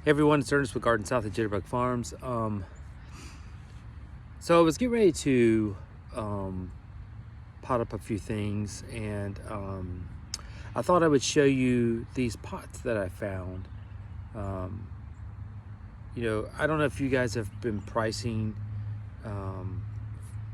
Hey everyone, it's Ernest with Garden South at Jitterbug Farms. So I was getting ready to pot up a few things, and I thought I would show you these pots that I found. I don't know if you guys have been pricing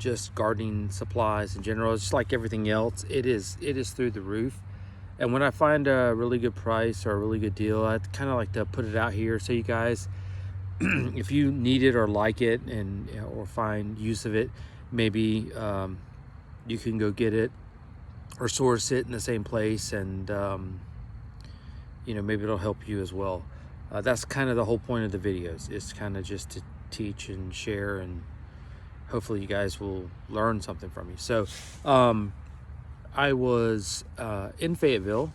just gardening supplies in general. It's just like everything else. It is through the roof. And when I find a really good price or a really good deal, I kind of like to put it out here so you guys, if you need it or like it and or find use of it, maybe you can go get it or source it in the same place, and maybe it'll help you as well. That's kind of the whole point of the videos. It's kind of just to teach and share, and hopefully you guys will learn something from me. So I was in Fayetteville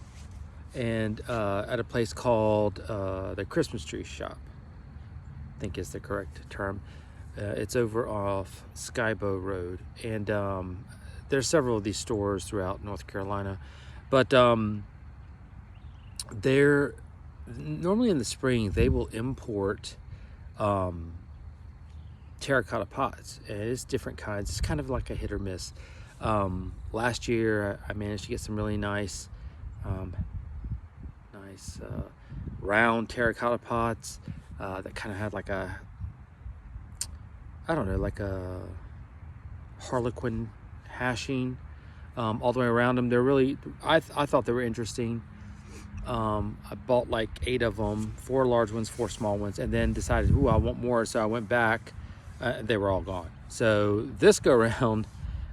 and at a place called the Christmas Tree Shop, I think is the correct term. It's over off Skybow Road, and there's several of these stores throughout North Carolina, but they're normally in the spring they will import Terra Cotta Pots, and it's different kinds. It's kind of like a hit or miss. Last year I managed to get some really nice round Terra Cotta pots that kind of had like a, I don't know, like a harlequin hashing all the way around them. They're really, I thought they were interesting. I bought like 8 of them, 4 large ones, 4 small ones, and then decided, ooh, I want more, so I went back. They were all gone. So this go around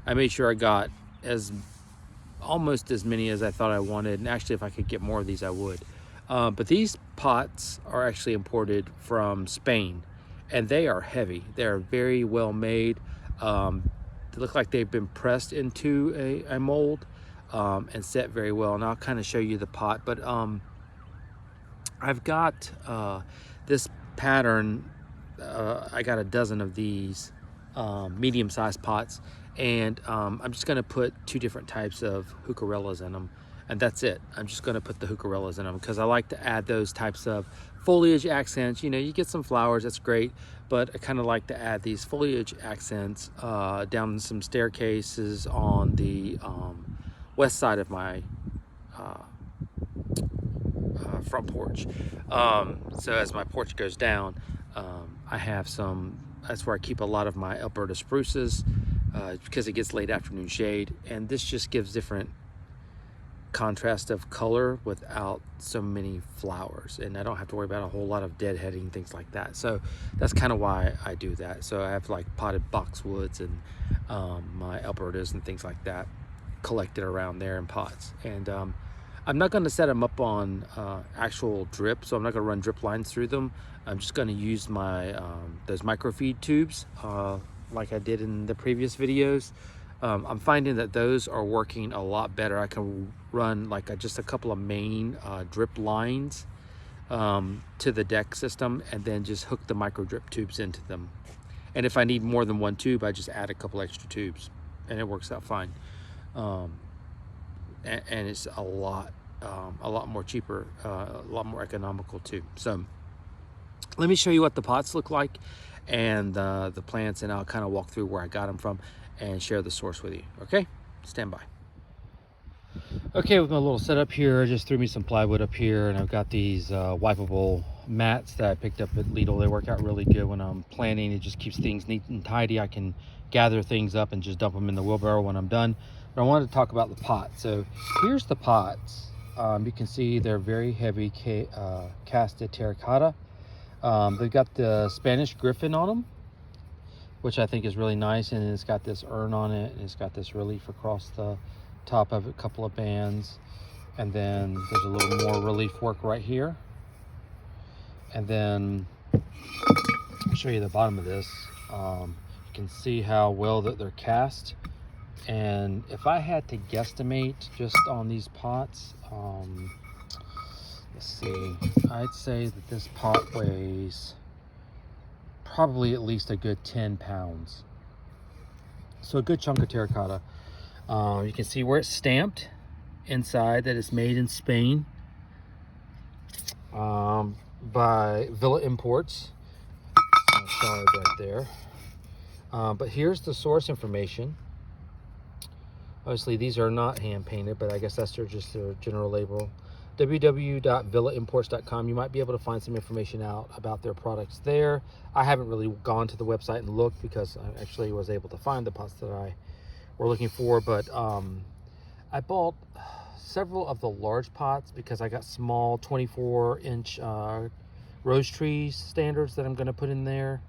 I made sure I got almost as many as I thought I wanted, and actually if I could get more of these I would. But these pots are actually imported from Spain, and they are heavy. They're very well made. They look like they've been pressed into a mold and set very well, and I'll kind of show you the pot. But I've got this pattern. I got a dozen of these medium-sized pots, and I'm just going to put 2 different types of Heucherellas in them, and that's it. I'm just going to put the Heucherellas in them because I like to add those types of foliage accents. You get some flowers, that's great, but I kind of like to add these foliage accents down some staircases on the west side of my front porch. So as my porch goes down, I have that's where I keep a lot of my Alberta spruces because it gets late afternoon shade, and this just gives different contrast of color without so many flowers, and I don't have to worry about a whole lot of deadheading, things like that. So that's kind of why I do that. So I have like potted boxwoods and my Albertas and things like that collected around there in pots, and I'm not going to set them up on actual drip, so I'm not going to run drip lines through them. I'm just going to use my those microfeed tubes like I did in the previous videos. I'm finding that those are working a lot better. I can run like just a couple of main drip lines to the deck system, and then just hook the micro drip tubes into them. And if I need more than 1 tube, I just add a couple extra tubes, and it works out fine. And it's a lot more cheaper, a lot more economical too. So let me show you what the pots look like and the plants, and I'll kind of walk through where I got them from and share the source with you. Okay, stand by. Okay, with my little setup here, I just threw me some plywood up here, and I've got these wipeable mats that I picked up at Lidl. They work out really good when I'm planting. It just keeps things neat and tidy. I can gather things up and just dump them in the wheelbarrow when I'm done. But I wanted to talk about the pot. So here's the pots. You can see they're very heavy casted terracotta. They've got the Spanish Griffin on them, which I think is really nice, and it's got this urn on it, and it's got this relief across the top of it, a couple of bands, and then there's a little more relief work right here. And then I'll show you the bottom of this. You can see how well that they're cast. And if I had to guesstimate just on these pots, let's see, I'd say that this pot weighs probably at least a good 10 pounds. So a good chunk of terracotta. You can see where it's stamped inside that it's made in Spain. by Villa Imports. Solid right there. But here's the source information. Obviously, these are not hand painted, but I guess that's just their general label. www.villaimports.com. You might be able to find some information out about their products there. I haven't really gone to the website and looked because I actually was able to find the pots that I were looking for. But I bought several of the large pots because I got small 24-inch rose trees standards that I'm going to put in there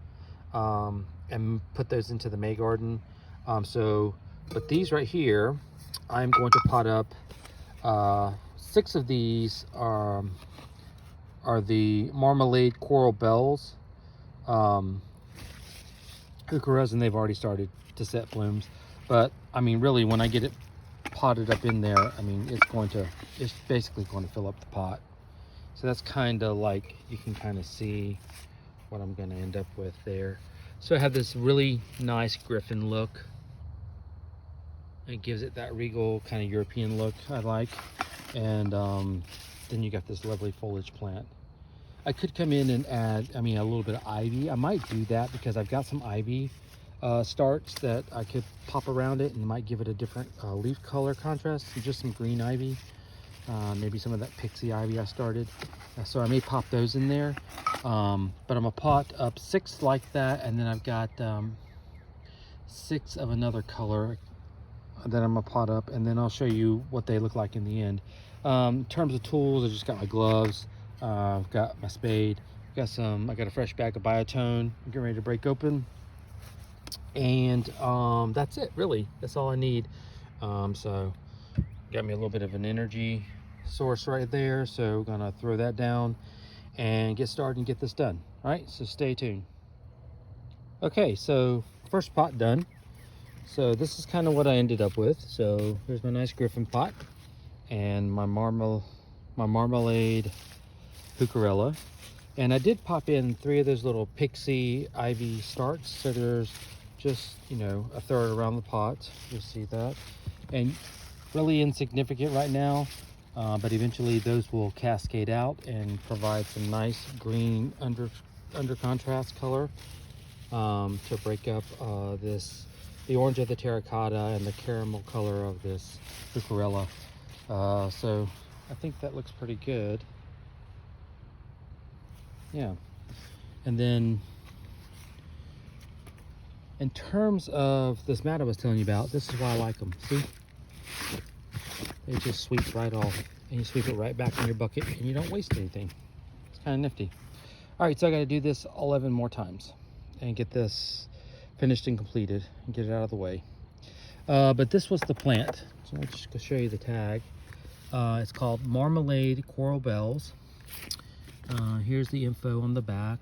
and put those into the May garden. But these right here, I'm going to pot up 6 of these are the Marmalade Coral Bells Heucherellas, and they've already started to set blooms. But I mean, really, when I get it potted up in there, I mean, it's basically going to fill up the pot. So that's kind of like, you can kind of see what I'm going to end up with there. So I have this really nice griffin look. It gives it that regal kind of European look I like. And then you got this lovely foliage plant. I could come in and add, I mean, a little bit of ivy. I might do that because I've got some ivy starts that I could pop around it and might give it a different leaf color contrast. So just some green ivy, maybe some of that pixie ivy I started. So I may pop those in there. But I'm gonna pot up 6 like that, and then I've got 6 of another color that I'm gonna pot up, and then I'll show you what they look like in the end. In terms of tools, I just got my gloves, I've got my spade, I got a fresh bag of biotone I'm getting ready to break open, and that's it really. That's all I need. So got me a little bit of an energy source right there, so we're gonna throw that down and get started and get this done. All right, so stay tuned. Okay, so first pot done. So this is kind of what I ended up with. So here's my nice griffin pot and my marmalade Heucherella. And I did pop in 3 of those little pixie ivy starts. So there's just, you know, a third around the pot. You'll see that. And really insignificant right now, but eventually those will cascade out and provide some nice green under contrast color to break up the orange of the Terra Cotta and the caramel color of this Heucherella. So I think that looks pretty good. Yeah. And then in terms of this mat I was telling you about, this is why I like them. See? It just sweeps right off, and you sweep it right back in your bucket, and you don't waste anything. It's kind of nifty. All right, so I got to do this 11 more times and get this finished and completed and get it out of the way. But this was the plant. So I'll just show you the tag. It's called Marmalade Coral Bells. Here's the info on the back.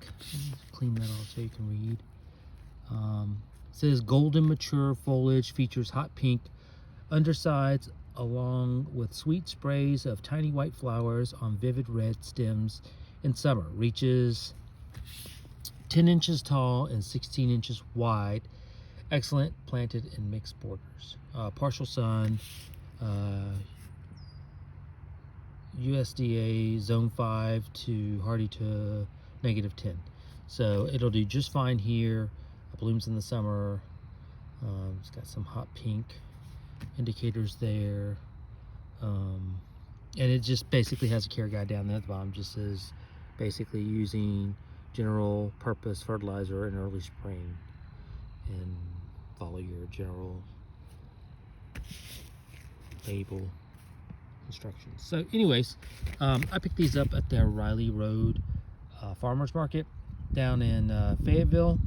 Clean that off so you can read. It says golden mature foliage, features hot pink undersides along with sweet sprays of tiny white flowers on vivid red stems in summer. Reaches 10 inches tall and 16 inches wide. Excellent planted in mixed borders. Partial sun, USDA zone 5 to hardy to -10. So it'll do just fine here. Blooms in the summer. It's got some hot pink indicators there. And it just basically has a care guide down there at the bottom. Just says basically using general purpose fertilizer in early spring, and follow your general label instructions. So anyways, I picked these up at the Riley Road Farmers Market down in Fayetteville,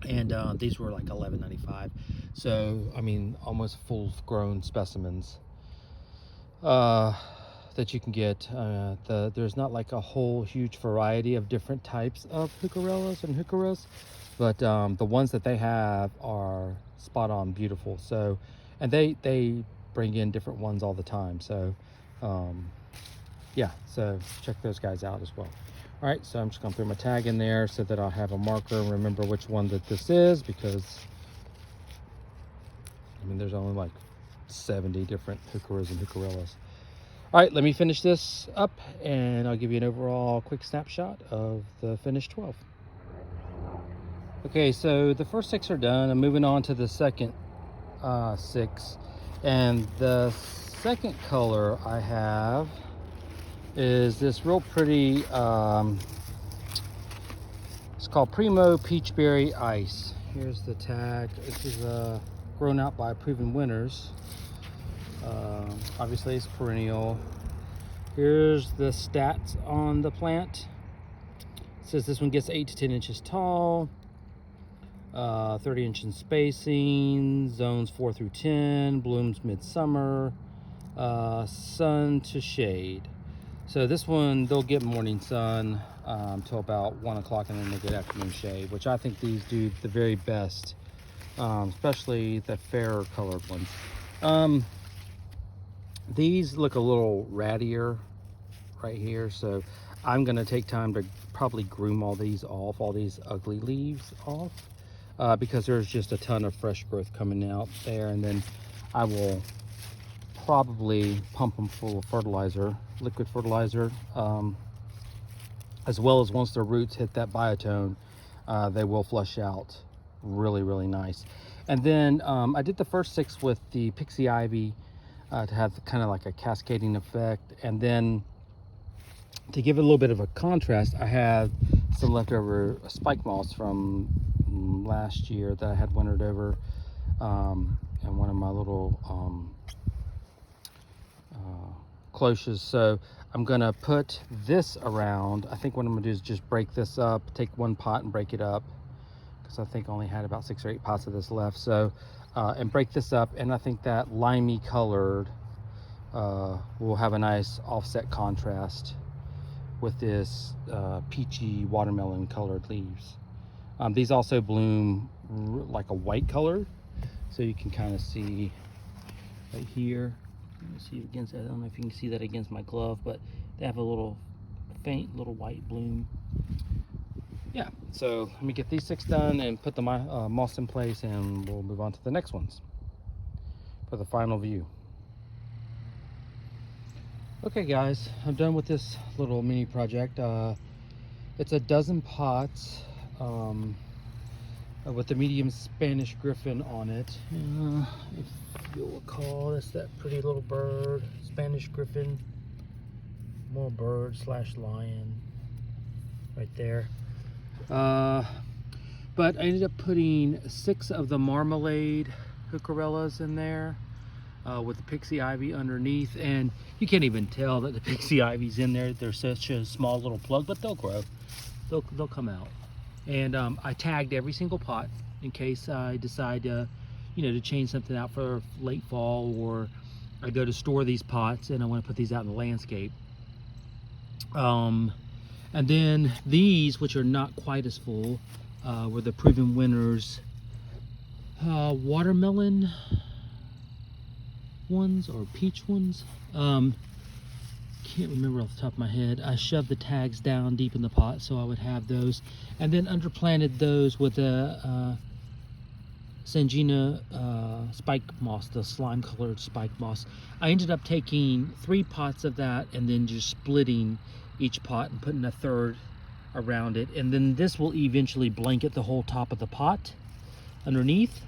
and these were like $11.95. So I mean, almost full grown specimens that you can get. There's not like a whole huge variety of different types of Heucherellas and Heucheras, but the ones that they have are spot on beautiful. So, and they bring in different ones all the time. So yeah, so check those guys out as well. All right, so I'm just gonna throw my tag in there so that I'll have a marker and remember which one that this is, because I mean, there's only like 70 different Heucheras and Heucherellas. All right, let me finish this up and I'll give you an overall quick snapshot of the finished 12. Okay, so the first 6 are done. I'm moving on to the second 6. And the second color I have is this real pretty, it's called Primo Peachberry Ice. Here's the tag. This is grown out by proven winners. Obviously it's perennial. Here's the stats on the plant. It says this one gets 8 to 10 inches tall, 30 inch in spacing, zones 4 through 10, blooms midsummer, sun to shade. So this one, they'll get morning sun till about 1 o'clock, and then they get afternoon shade, which I think these do the very best, especially the fairer colored ones. These look a little rattier right here, so I'm gonna take time to probably groom all these ugly leaves off, because there's just a ton of fresh growth coming out there. And then I will probably pump them full of fertilizer, liquid fertilizer, as well as once their roots hit that biotone, they will flush out really nice. And then I did the first 6 with the Pixie Ivy to have kind of like a cascading effect. And then to give it a little bit of a contrast, I had some leftover spike moss from last year that I had wintered over in one of my little cloches. So I'm gonna put this around. I think what I'm gonna do is just break this up, take one pot and break it up, because I think I only had about 6 or 8 pots of this left. So and break this up, and I think that limey colored will have a nice offset contrast with this peachy watermelon colored leaves. These also bloom like a white color, so you can kind of see right here. Let me see against, I don't know if you can see that against my glove, but they have a little faint little white bloom. Yeah, so let me get these 6 done and put the moss in place, and we'll move on to the next ones for the final view. Okay guys, I'm done with this little mini project. It's a dozen pots with the medium Spanish Griffin on it. If you'll recall, that's that pretty little bird, Spanish Griffin, more bird / lion right there. But I ended up putting 6 of the marmalade Heucherellas in there with the Pixie Ivy underneath, and you can't even tell that the Pixie Ivy's in there. They're such a small little plug, but they'll grow. They'll come out. And I tagged every single pot in case I decide to, to change something out for late fall, or I go to store these pots and I want to put these out in the landscape. And then these, which are not quite as full, were the proven winners watermelon ones or peach ones. Can't remember off the top of my head. I shoved the tags down deep in the pot so I would have those, and then underplanted those with a Selaginella spike moss, the slime colored spike moss. I ended up taking 3 pots of that and then just splitting each pot and putting a third around it, and then this will eventually blanket the whole top of the pot underneath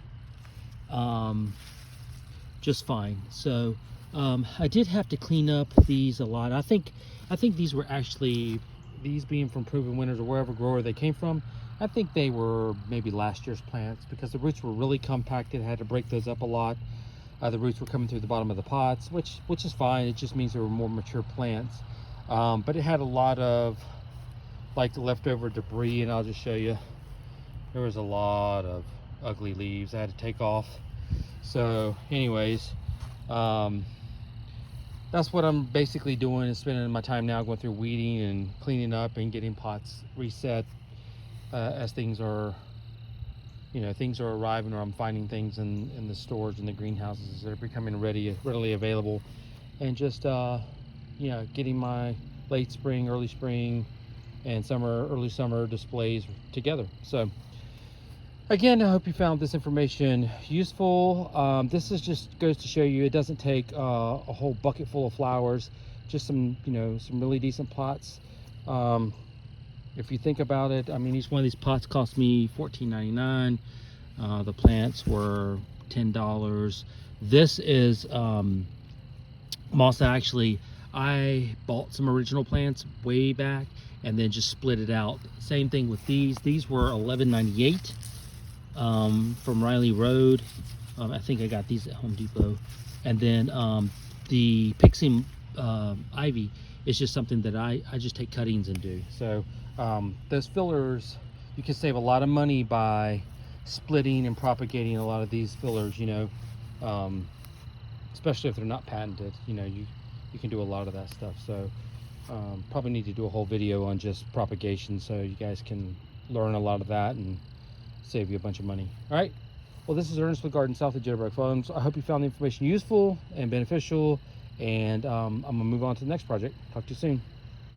just fine. So I did have to clean up these a lot. I think these were actually, these being from proven winners or wherever grower they came from, I think they were maybe last year's plants, because the roots were really compacted. I had to break those up a lot. The roots were coming through the bottom of the pots, which is fine. It just means they were more mature plants. But it had a lot of like leftover debris, and I'll just show you. There was a lot of ugly leaves I had to take off. So anyways, that's what I'm basically doing, is spending my time now going through weeding and cleaning up and getting pots reset as things are, things are arriving, or I'm finding things in the stores and the greenhouses that are becoming readily available, and just getting my late spring, early spring, and early summer displays together. So again, I hope you found this information useful. This is just goes to show you it doesn't take a whole bucket full of flowers just some, you know, some really decent pots. If you think about it, I mean, each one of these pots cost me $14.99. The plants were $10. This is moss that actually I bought some original plants way back and then just split it out. Same thing with these. These were $11.98 from Riley Road. I think I got these at Home Depot. And then the Pixie ivy is just something that I just take cuttings and do. So those fillers, you can save a lot of money by splitting and propagating a lot of these fillers, you know, especially if they're not patented. You know, you can do a lot of that stuff. So probably need to do a whole video on just propagation so you guys can learn a lot of that and save you a bunch of money. All right, well, this is Ernest with Garden South of Jitterbug Farms. I hope you found the information useful and beneficial, and I'm gonna move on to the next project. Talk to you soon.